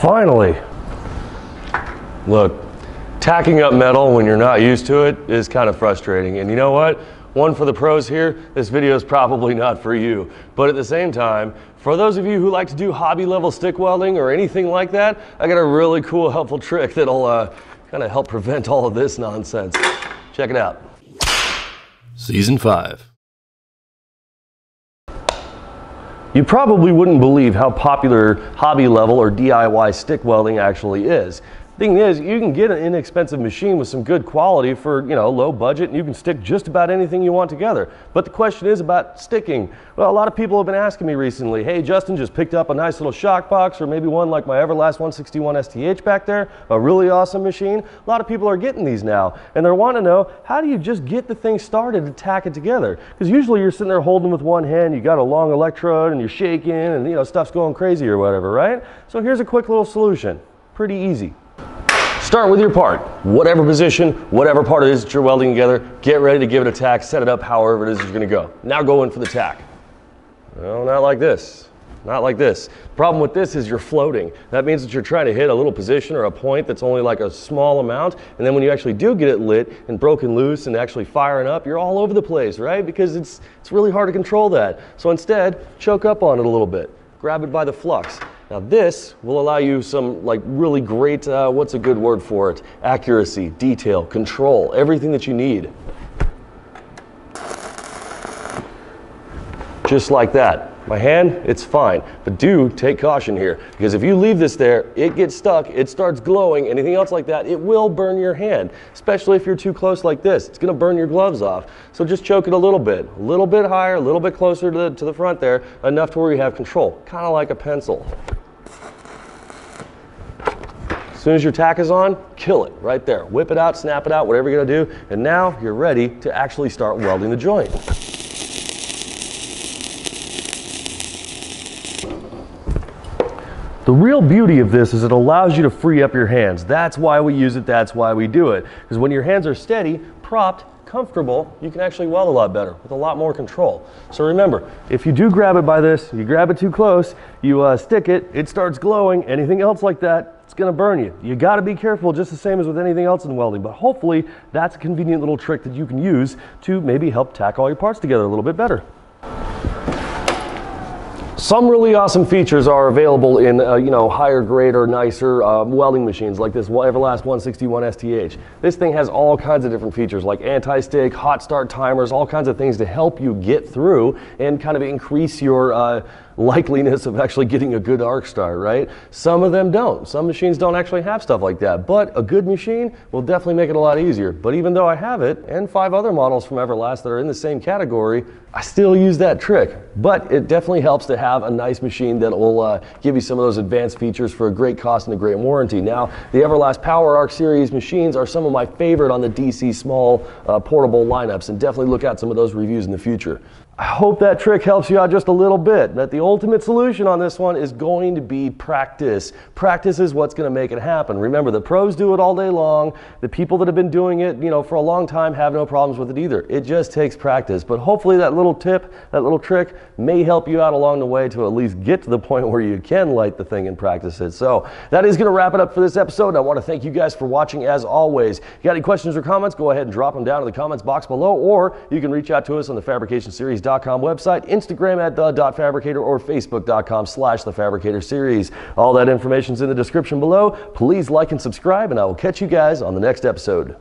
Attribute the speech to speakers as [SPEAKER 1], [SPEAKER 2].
[SPEAKER 1] Finally. Look, tacking up metal when you're not used to it is kind of frustrating. And you know what? One for the pros here, this video is probably not for you. But at the same time, for those of you who like to do hobby level stick welding or anything like that, I got a really cool, helpful trick that'll kind of help prevent all of this nonsense. Check it out.
[SPEAKER 2] Season 5.
[SPEAKER 1] You probably wouldn't believe how popular hobby level or DIY stick welding actually is. Thing is, you can get an inexpensive machine with some good quality for, low budget, and you can stick just about anything you want together. But the question is about sticking. Well, a lot of people have been asking me recently, hey, Justin just picked up a nice little shock box, or maybe one like my Everlast 161 STH back there, a really awesome machine. A lot of people are getting these now, and they're wanting to know, how do you just get the thing started to tack it together? Because usually you're sitting there holding with one hand, you got a long electrode, and you're shaking, and stuff's going crazy or whatever, right? So here's a quick little solution. Pretty easy. Start with your part, whatever position, whatever part it is that you're welding together, get ready to give it a tack, set it up however it is you're gonna go. Now go in for the tack. Well, not like this, not like this. The problem with this is you're floating. That means that you're trying to hit a little position or a point that's only like a small amount, and then when you actually do get it lit and broken loose and actually firing up, you're all over the place, right? Because it's really hard to control that. So instead, choke up on it a little bit. Grab it by the flux. Now this will allow you some really great, what's a good word for it? Accuracy, detail, control, everything that you need. Just like that. My hand, it's fine, but do take caution here, because if you leave this there, it gets stuck, it starts glowing, anything else like that, it will burn your hand, especially if you're too close like this. It's gonna burn your gloves off. So just choke it a little bit higher, a little bit closer to the front there, enough to where you have control, kind of like a pencil. As soon as your tack is on, kill it right there. Whip it out, snap it out, whatever you're gonna do, and now you're ready to actually start welding the joint. The real beauty of this is it allows you to free up your hands. That's why we use it, that's why we do it. Because when your hands are steady, propped, comfortable, you can actually weld a lot better with a lot more control. So remember, if you do grab it by this, you grab it too close, you stick it, it starts glowing, anything else like that, it's gonna burn you. You gotta be careful, just the same as with anything else in welding, but hopefully that's a convenient little trick that you can use to maybe help tack all your parts together a little bit better. Some really awesome features are available in higher grade or nicer welding machines like this Everlast 161 STH. This thing has all kinds of different features like anti-stick, hot start timers, all kinds of things to help you get through and kind of increase your likeliness of actually getting a good arc start, right? Some of them don't. Some machines don't actually have stuff like that, but a good machine will definitely make it a lot easier. But even though I have it and 5 other models from Everlast that are in the same category, I still use that trick. But it definitely helps to have a nice machine that will give you some of those advanced features for a great cost and a great warranty. Now, the Everlast Power Arc Series machines are some of my favorite on the DC small portable lineups, and definitely look at some of those reviews in the future. I hope that trick helps you out just a little bit, that the ultimate solution on this one is going to be practice. Practice is what's going to make it happen. Remember, the pros do it all day long. The people that have been doing it, for a long time have no problems with it either. It just takes practice. But hopefully that little tip, that little trick may help you out along the way to at least get to the point where you can light the thing and practice it. So that is going to wrap it up for this episode. I want to thank you guys for watching as always. If you got any questions or comments, go ahead and drop them down in the comments box below, or you can reach out to us on the fabricationseries.com website, Instagram at the.fabricator, or facebook.com/thefabricatorseries. All that information's in the description below. Please like and subscribe, and I will catch you guys on the next episode.